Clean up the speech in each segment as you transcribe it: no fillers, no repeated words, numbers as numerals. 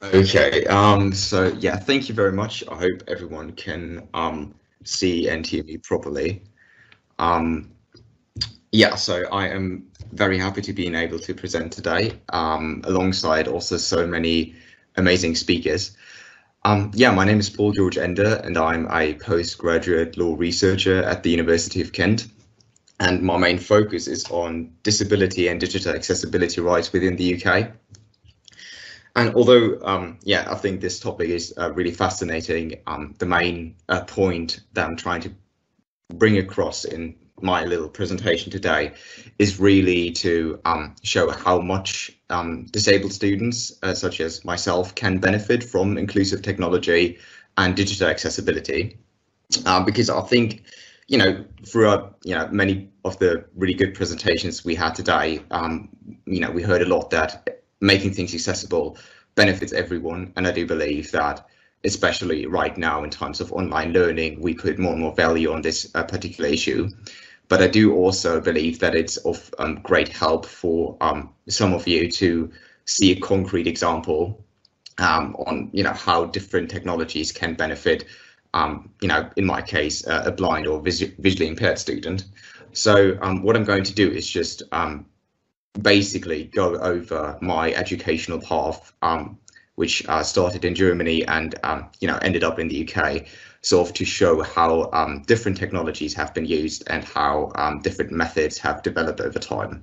Okay, so yeah, thank you very much. I hope everyone can see and hear me properly. Um, yeah, so I am very happy to be able to present today, alongside also so many amazing speakers. Yeah, my name is Paul-Georg Ender, and I'm a postgraduate law researcher at the University of Kent. And my main focus is on disability and digital accessibility rights within the UK. And although, yeah, I think this topic is really fascinating, the main point that I'm trying to bring across in my little presentation today is really to show how much disabled students, such as myself, can benefit from inclusive technology and digital accessibility. Because I think, throughout, many of the really good presentations we had today, we heard a lot that making things accessible benefits everyone. And I do believe that, especially right now in times of online learning, we put more and more value on this particular issue. But I do also believe that it's of great help for some of you to see a concrete example on, how different technologies can benefit, in my case, a blind or visually impaired student. So what I'm going to do is just basically go over my educational path, which started in Germany and ended up in the UK, sort of to show how different technologies have been used and how different methods have developed over time.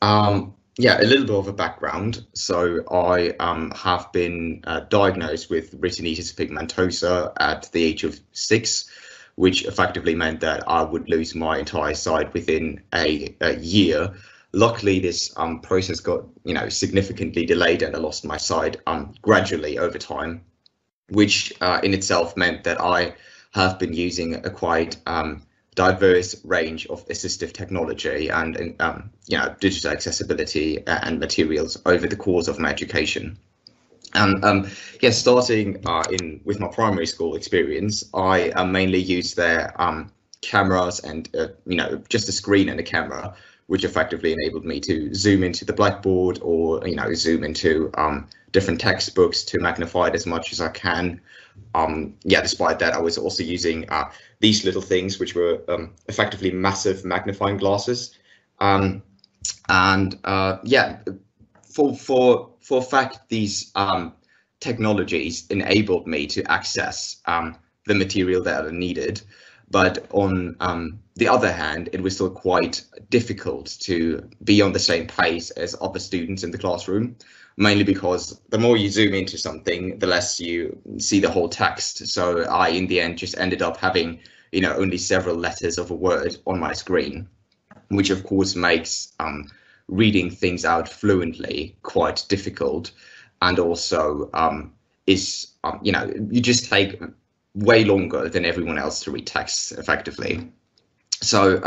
Yeah, a little bit of a background. So I have been diagnosed with retinitis pigmentosa at the age of 6, which effectively meant that I would lose my entire sight within a year. Luckily, this process got, significantly delayed, and I lost my sight gradually over time, which in itself meant that I have been using a quite diverse range of assistive technology and digital accessibility and materials over the course of my education. And yeah, starting with my primary school experience, I mainly used their cameras and just a screen and a camera, which effectively enabled me to zoom into the blackboard or zoom into different textbooks to magnify it as much as I can. Yeah, despite that, I was also using these little things, which were effectively massive magnifying glasses. Yeah, for a fact, these technologies enabled me to access the material that I needed. But on the other hand, it was still quite difficult to be on the same pace as other students in the classroom, mainly because the more you zoom into something, the less you see the whole text. So I, in the end, just ended up having, only several letters of a word on my screen, which of course makes reading things out fluently quite difficult. And also you just take way longer than everyone else to read text effectively. So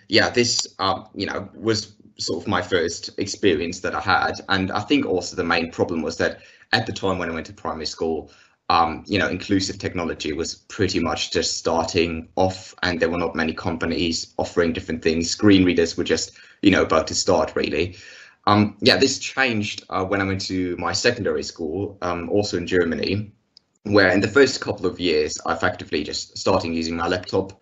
yeah, this was sort of my first experience that I had, and I think also the main problem was that at the time when I went to primary school, inclusive technology was pretty much just starting off, and there were not many companies offering different things. Screen readers were just about to start, really. Yeah, this changed when I went to my secondary school, also in Germany, where in the first couple of years I effectively just started using my laptop,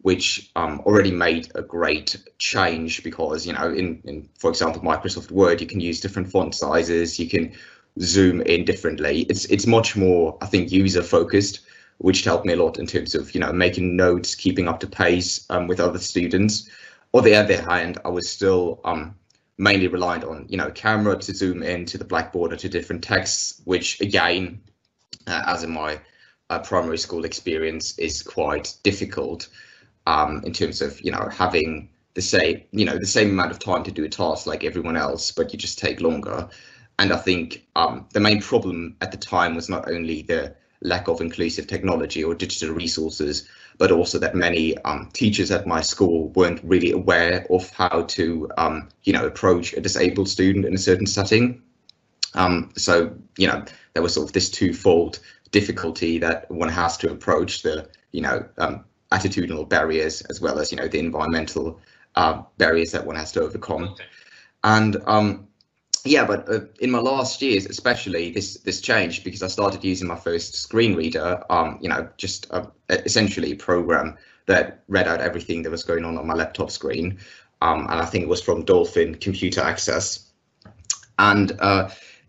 which already made a great change because, in for example, Microsoft Word, you can use different font sizes, you can zoom in differently. It's much more, I think, user focused, which helped me a lot in terms of, making notes, keeping up to pace with other students. On the other hand, I was still mainly reliant on, camera to zoom into the blackboard or to different texts, which again, as in my primary school experience, is quite difficult in terms of having the same amount of time to do a task like everyone else, but you just take longer. And I think the main problem at the time was not only the lack of inclusive technology or digital resources, but also that many teachers at my school weren't really aware of how to approach a disabled student in a certain setting. So there was sort of this twofold difficulty that one has to approach the attitudinal barriers as well as the environmental barriers that one has to overcome. And yeah, but in my last years, especially, this changed because I started using my first screen reader. Just essentially a program that read out everything that was going on my laptop screen, and I think it was from Dolphin Computer Access, and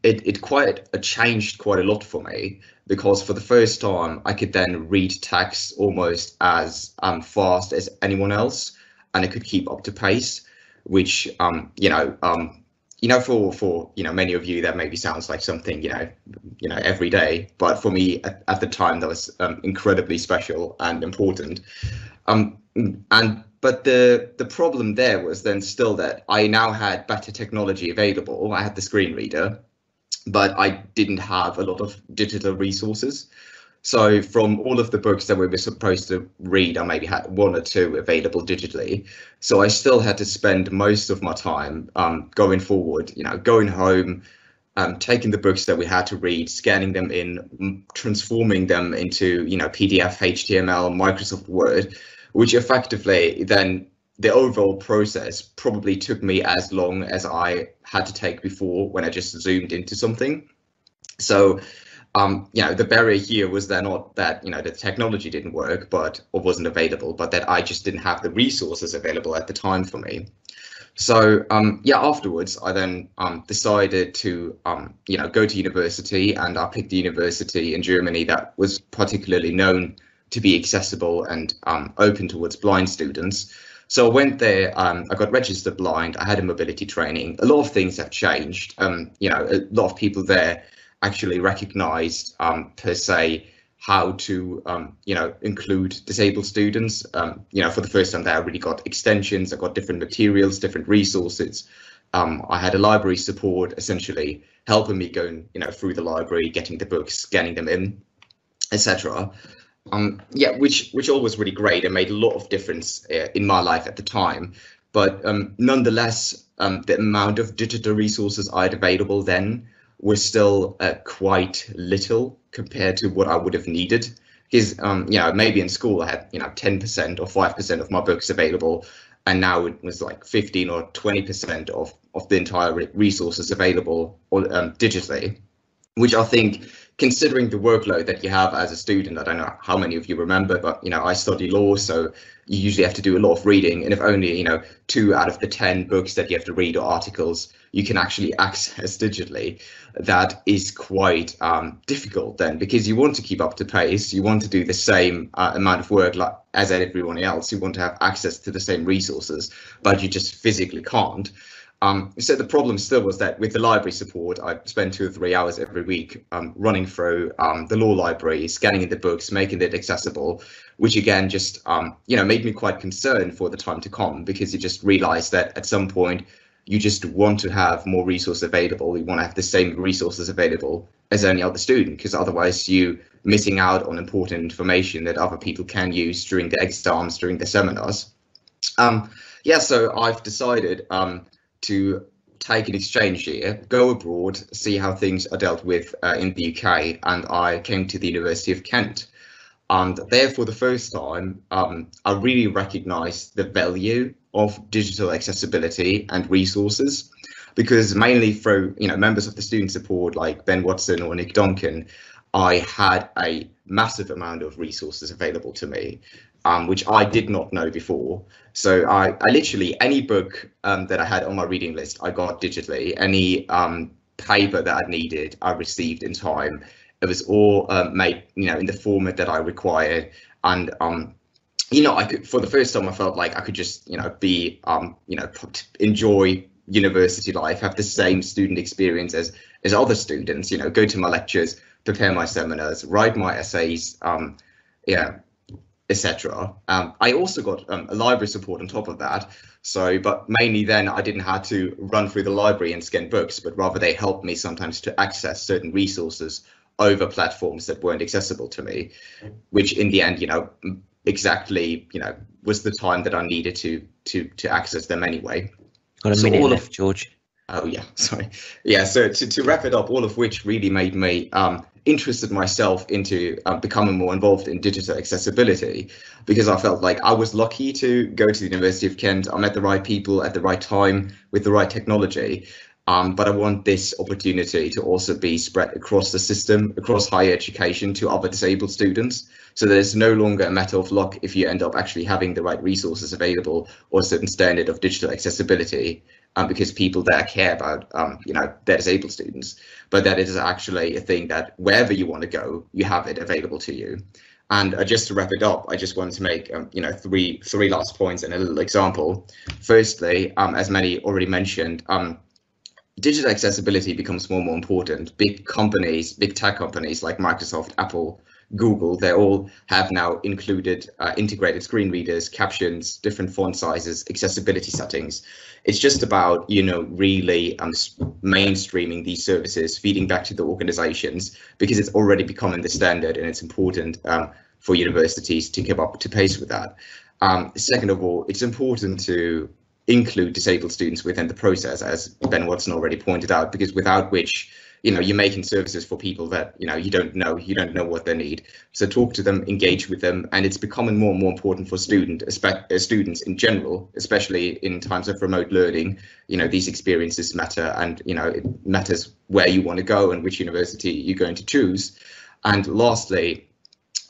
it quite changed quite a lot for me because for the first time I could then read text almost as fast as anyone else, and I could keep up to pace, which for many of you that maybe sounds like something every day, but for me at the time that was incredibly special and important. But the problem there was then still that I now had better technology available. I had the screen reader, but I didn't have a lot of digital resources. So from all of the books that we were supposed to read, I maybe had one or two available digitally. So I still had to spend most of my time going forward, going home, taking the books that we had to read, scanning them in, transforming them into, PDF, HTML, Microsoft Word, which effectively then the overall process probably took me as long as I had to take before when I just zoomed into something. So the barrier here was then not that, the technology didn't work, or wasn't available, but that I just didn't have the resources available at the time for me. So, afterwards, I then decided to, go to university, and I picked a university in Germany that was particularly known to be accessible and open towards blind students. So I went there, I got registered blind, I had a mobility training. A lot of things have changed. A lot of people there actually recognized per se how to include disabled students. For the first time there, I really got extensions, I got different materials, different resources. I had a library support essentially helping me going through the library, getting the books, scanning them in, etc. Which all was really great and made a lot of difference in my life at the time. But nonetheless, the amount of digital resources I had available then was still quite little compared to what I would have needed. Because maybe in school I had 10% or 5% of my books available, and now it was like 15 or 20% of the entire resources available digitally, which I think, considering the workload that you have as a student, I don't know how many of you remember, but I study law, so you usually have to do a lot of reading, and if only 2 out of the 10 books that you have to read or articles you can actually access digitally, that is quite difficult then, because you want to keep up to pace, you want to do the same amount of work as everyone else, you want to have access to the same resources, but you just physically can't. So the problem still was that with the library support, I spent 2 or 3 hours every week running through the law library, scanning in the books, making it accessible, which again just made me quite concerned for the time to come, because you just realize that at some point you just want to have more resources available. You want to have the same resources available as any other student, because otherwise you missing out on important information that other people can use during the exams, during the seminars. So I've decided to take an exchange year, go abroad, see how things are dealt with in the UK, and I came to the University of Kent. And there, for the first time, I really recognised the value of digital accessibility and resources, because mainly through members of the student support like Ben Watson or Nick Duncan, I had a massive amount of resources available to me, which I did not know before. So I literally, any book that I had on my reading list, I got digitally. Any paper that I needed, I received in time. It was all made, in the format that I required. And, I could, for the first time, I felt like I could just, enjoy university life, have the same student experience as other students, go to my lectures, prepare my seminars, write my essays, etc. I also got a library support on top of that. So, but mainly then I didn't have to run through the library and scan books, but rather they helped me sometimes to access certain resources over platforms that weren't accessible to me, which in the end, exactly, was the time that I needed to access them anyway. Got a minute left, George. Oh yeah, sorry. Yeah, so to wrap it up, all of which really made me interested myself into becoming more involved in digital accessibility, because I felt like I was lucky to go to the University of Kent. I met the right people at the right time with the right technology. but I want this opportunity to also be spread across the system, across higher education to other disabled students. So there's no longer a matter of luck if you end up actually having the right resources available or a certain standard of digital accessibility, because people there care about, their disabled students, but that it is actually a thing that wherever you want to go, you have it available to you. And just to wrap it up, I just wanted to make, three last points and a little example. Firstly, as many already mentioned, digital accessibility becomes more and more important. Big companies, big tech companies like Microsoft, Apple, Google, they all have now included integrated screen readers, captions, different font sizes, accessibility settings. It's just about, really mainstreaming these services, feeding back to the organizations, because it's already becoming the standard, and it's important for universities to keep up to pace with that. Second of all, it's important to include disabled students within the process, as Ben Watson already pointed out, because without which, you're making services for people that, you don't know what they need. So talk to them, engage with them, and it's becoming more and more important for students in general, especially in times of remote learning. These experiences matter, and, it matters where you want to go and which university you're going to choose. And lastly,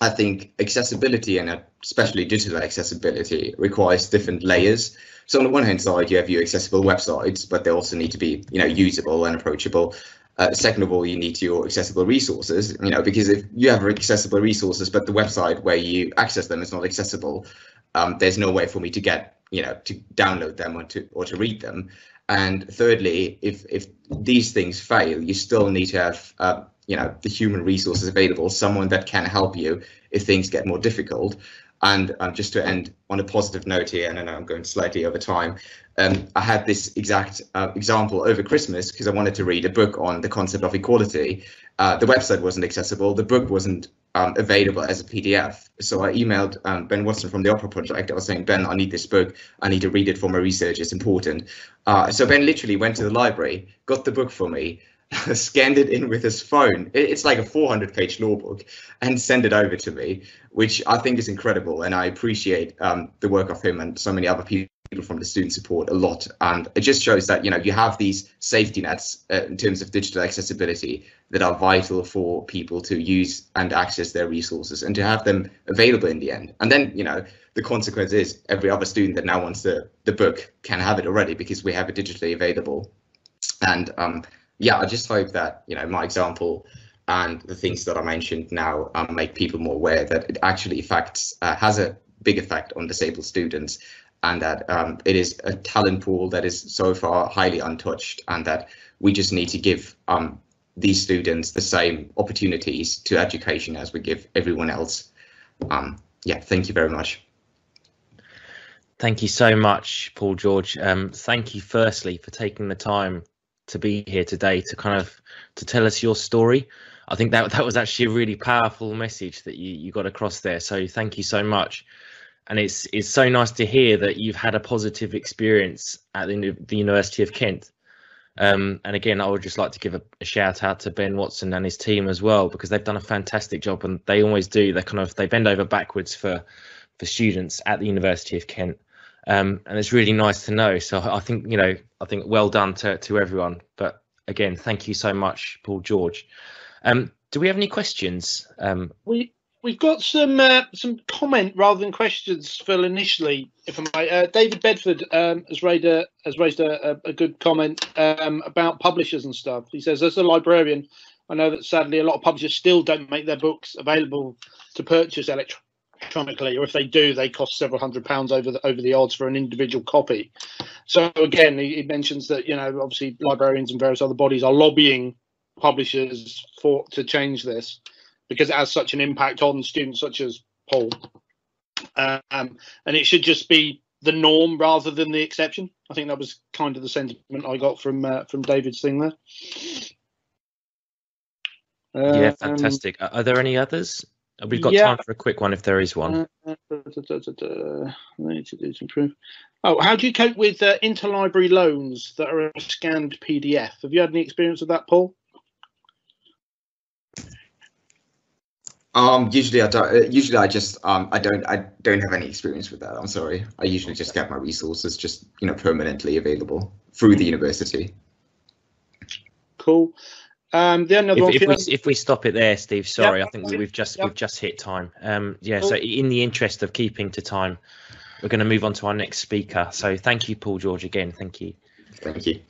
I think accessibility, and especially digital accessibility, requires different layers. So on the one hand side, you have your accessible websites, but they also need to be, usable and approachable. Second of all, you need your accessible resources, because if you have accessible resources, but the website where you access them is not accessible, there's no way for me to get, to download them or to read them. And thirdly, if these things fail, you still need to have, the human resources available, someone that can help you if things get more difficult. And just to end on a positive note here, and I know I'm going slightly over time, I had this exact example over Christmas because I wanted to read a book on the concept of equality. The website wasn't accessible, the book wasn't available as a PDF. So I emailed Ben Watson from the Opera Project. I was saying, Ben, I need this book. I need to read it for my research. It's important. So Ben literally went to the library, got the book for me, scanned it in with his phone. It's like a 400-page law book, and sent it over to me, which I think is incredible. And I appreciate the work of him and so many other people from the student support a lot. And it just shows that, you have these safety nets in terms of digital accessibility that are vital for people to use and access their resources and to have them available in the end. And then, the consequence is every other student that now wants the book can have it already because we have it digitally available. And I just hope that, my example and the things that I mentioned now make people more aware that it actually has a big effect on disabled students, and that it is a talent pool that is so far highly untouched, and that we just need to give these students the same opportunities to education as we give everyone else. Thank you very much. Thank you so much, Paul-Georg. Thank you firstly for taking the time to be here today to tell us your story. I think that was actually a really powerful message that you got across there. So thank you so much. And it's so nice to hear that you've had a positive experience at the University of Kent. And again, I would just like to give a shout out to Ben Watson and his team as well, because they've done a fantastic job, and they always do. They bend over backwards for students at the University of Kent. And it's really nice to know. So I think, well done to everyone. But again, thank you so much, Paul-Georg. Do we have any questions? We've got some comment rather than questions, Phil, initially, if I may. David Bedford has raised a good comment about publishers and stuff. He says, as a librarian, I know that sadly a lot of publishers still don't make their books available to purchase electronically, or if they do, they cost several £100s over the odds for an individual copy. So again, he mentions that, obviously librarians and various other bodies are lobbying publishers to change this, because it has such an impact on students such as Paul, and it should just be the norm rather than the exception. I think that was kind of the sentiment I got from David's thing there. Yeah, fantastic. Are there any others? We've got time for a quick one if there is one. Need to do some proof. Oh, how do you cope with interlibrary loans that are a scanned PDF? Have you had any experience with that, Paul? Usually I don't. Usually I just I don't have any experience with that. I'm sorry. I usually just get my resources just permanently available through the university. Cool. The only other one, if we stop it there, Steve, sorry, Yep. I think we've just hit time. Yeah, Cool. so in the interest of keeping to time, we're going to move on to our next speaker. So thank you, Paul-Georg, again. Thank you. Thank you.